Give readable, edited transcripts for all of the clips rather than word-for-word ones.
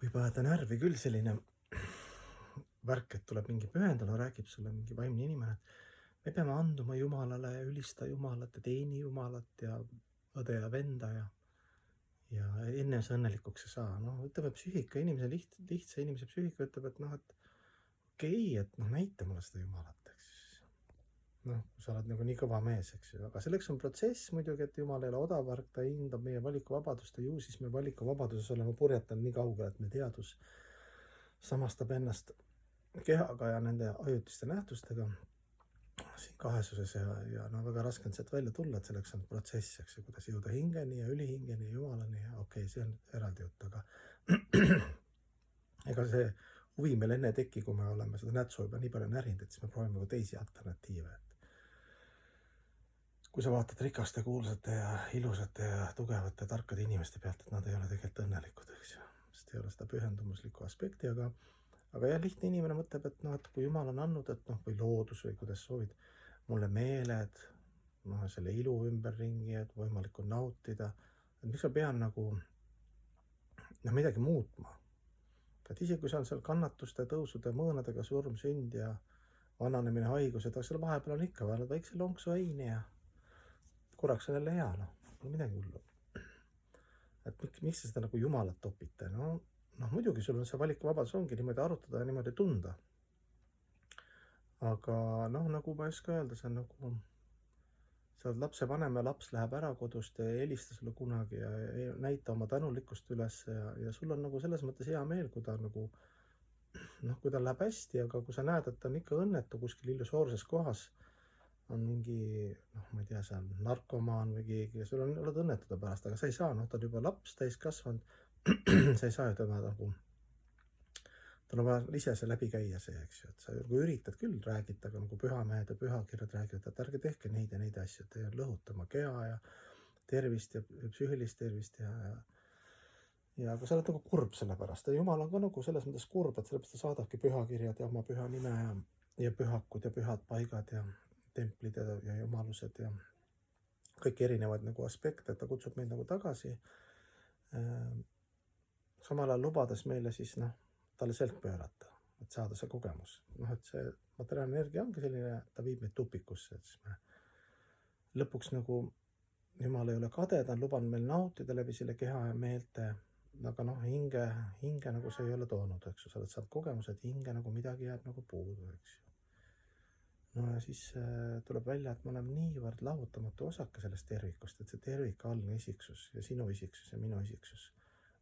võib ajada närvi küll selline värk, et tuleb mingi pühenduna, räägib sulle mingi vaimne inimene, et me peame anduma Jumalale ja ülista Jumalat ja teeni Jumalat ja õde ja venda ja enne sa õnnelikuks ei saa. Noh, ütleme psüühika, inimese lihtsa inimese psüühika ütleb, et noh, et okei, et noh, näita mulle seda Jumalat, eks. Noh, kui sa oled nagu nii kõva mees, eks ju, aga selleks on protsess muidugi, et Jumal ei ole odavarg, ta hindab meie valikuvabadust ja ju siis me valikuvabaduses oleme purjetanud nii kaugele, et me teadus samastab ennast kehaga ja nende ajutiste nähtustega siin kahesuses ja no väga raske on sealt välja tulla, et selleks on protsess, eks ju, kuidas jõuda hingeni ja ülihingeni ja Jumalani ja okei, see on eraldi jutt, aga ega see huvi meil enne ei teki, kui me oleme seda nätsu juba nii palju närinud, et siis me proovime ka teisi alternatiive. Kui sa vaatad rikaste, kuulsate ja ilusate ja tugevate, tarkade inimeste pealt, et nad ei ole tegelikult õnnelikud, eks ju, sest ei ole seda pühendumuslikku aspekti, aga jah, lihtne inimene mõtleb, et noh, et kui Jumal on andnud, et noh, või loodus või kuidas soovid, mulle meeled, noh, selle ilu ümberringi, et võimalik on nautida, et miks ma pean nagu noh, midagi muutma. Et isegi kui see on seal kannatuste, tõusude, mõõnadega surm, sünd ja vananemine, haigused, aga seal vahepeal on ikka vaja väikse lonksu veini ja korraks on jälle hea, noh, pole midagi hullu. Et miks te seda nagu Jumalat topite? Noh, muidugi sul on see valikuvabadus ongi niimoodi arutada ja niimoodi tunda. Aga noh, nagu ma ei oska öelda, see on nagu, sa oled lapsevanem ja laps läheb ära kodust ja ei helista sulle kunagi ja ei näita oma tänulikkust üles ja sul on nagu selles mõttes hea meel, kui ta nagu noh, kui tal läheb hästi, aga kui sa näed, et ta on ikka õnnetu kuskil illusoorses kohas, on mingi, noh, ma ei tea, see on narkomaan või keegi ja sul on, oled õnnetu ta pärast, aga sa ei saa, noh, ta on juba laps, täiskasvanud, sa ei saa ju tema nagu, tal on vaja ise see läbi käia see, eks ju, et sa nagu üritad küll, räägid temaga nagu pühamehed ja pühakirjad räägivad, et ärge tehke neid ja neid asju, et lõhuta oma keha ja tervist ja psüühilist tervist ja kui sa oled nagu kurb selle pärast ja Jumal on ka nagu selles mõttes kurb, et sellepärast ta saadabki pühakirjad ja oma püha nime ja pühakud ja pühad paigad ja templid ja jumalused ja kõik erinevad nagu aspekte, et ta kutsub meid nagu tagasi. Samal ajal lubades meile siis noh, talle selg pöörata, et saada see kogemus. Noh, et see materiaalne energia ongi selline, ta viib meid tupikusse, et siis me lõpuks nagu Jumal ei ole kade, ta on lubanud meil nautida läbi selle keha ja meelte, aga noh, hinge nagu see ei ole toonud, eks ju, sa oled saanud kogemuse, et hinge nagu midagi jääb nagu puudu, eks ju. No ja siis tuleb välja, et me oleme niivõrd lahutamatu osake sellest tervikust, et see tervikalgne isiksus ja sinu isiksus ja minu isiksus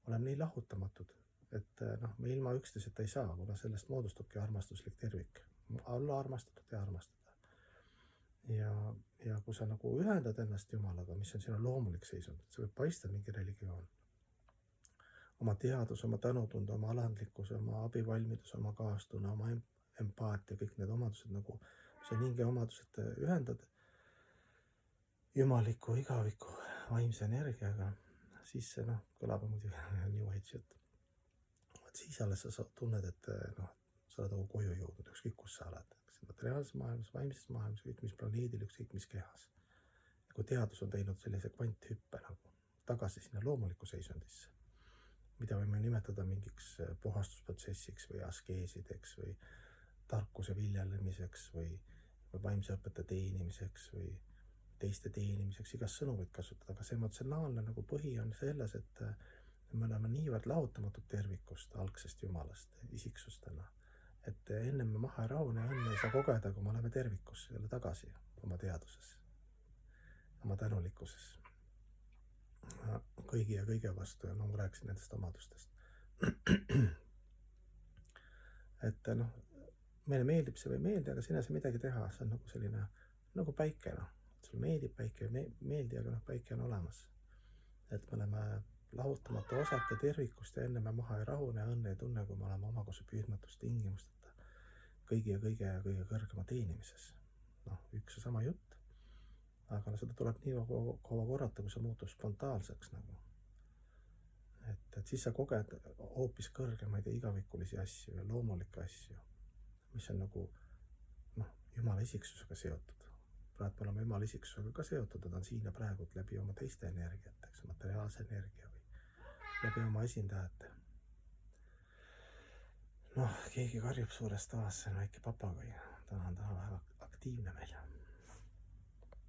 oleme nii lahutamatud, et noh, me ilma üksteiseta ei saa, kuna sellest moodustubki armastuslik tervik. Olla armastatud ja armastada. Ja kui sa nagu ühendad ennast Jumalaga, mis on sinu loomulik seisund, et see võib paista mingi religioon, oma teadus, oma tänutunde, oma alandlikkus, oma abivalmidus, oma kaastunne, oma empaatia, kõik need omadused nagu, see hinge omadused ühendad jumaliku, igaviku, vaimse energiaga, siis see noh, kõlab muidugi New Age jutt. Siis alles sa tunned, et noh, sa oled nagu koju jõudnud, ükskõik kus sa oled, materiaalses maailmas, vaimses maailmas, ükskõik mis planeedil, ükskõik mis kehas. Ja kui teadus on teinud sellise kvanthüppe nagu tagasi sinna loomulikku seisundisse, mida võime nimetada mingiks puhastusprotsessiks või askeesideks või tarkuse viljelemiseks või vaimse õpetaja teenimiseks või teiste teenimiseks, igast sõnu võid kasutada, aga see emotsionaalne nagu põhi on selles, et me oleme niivõrd lahutamatud tervikust, algsest Jumalast, isiksustena, et enne me maha ei rahune ja õnne ei saa kogeda, kui me oleme tervikus jälle tagasi oma teaduses, oma tänulikkuses kõigi ja kõige vastu ja no ma rääkisin nendest omadustest. Et noh, meile meeldib see või ei meeldi, aga siin ei saa midagi teha, see on nagu selline, nagu päike, noh, sulle meeldib päike või meeldi, aga noh, päike on olemas. Et me oleme lahutamatu osake tervikust ja enne me maha ei rahune ja õnne ei tunne, kui me oleme omakorda püüdmatust tingimusteta kõigi ja kõige kõrgema teenimises. Noh, üks ja sama jutt, aga seda tuleb nii kaua korrata, kui see muutub spontaanseks nagu. Et siis sa koged hoopis kõrgemaid ja igavikulisi asju ja loomulikke asju, mis on nagu noh, Jumala isiksusega seotud. Praegu me oleme Jumala isiksusega ka seotud, nad on siin ja praegu läbi oma teiste energiat, eks materiaalse energia või läbi oma esindajate. Noh, keegi karjub suures toas, see on väike papagoi. Ta on väga aktiivne meil.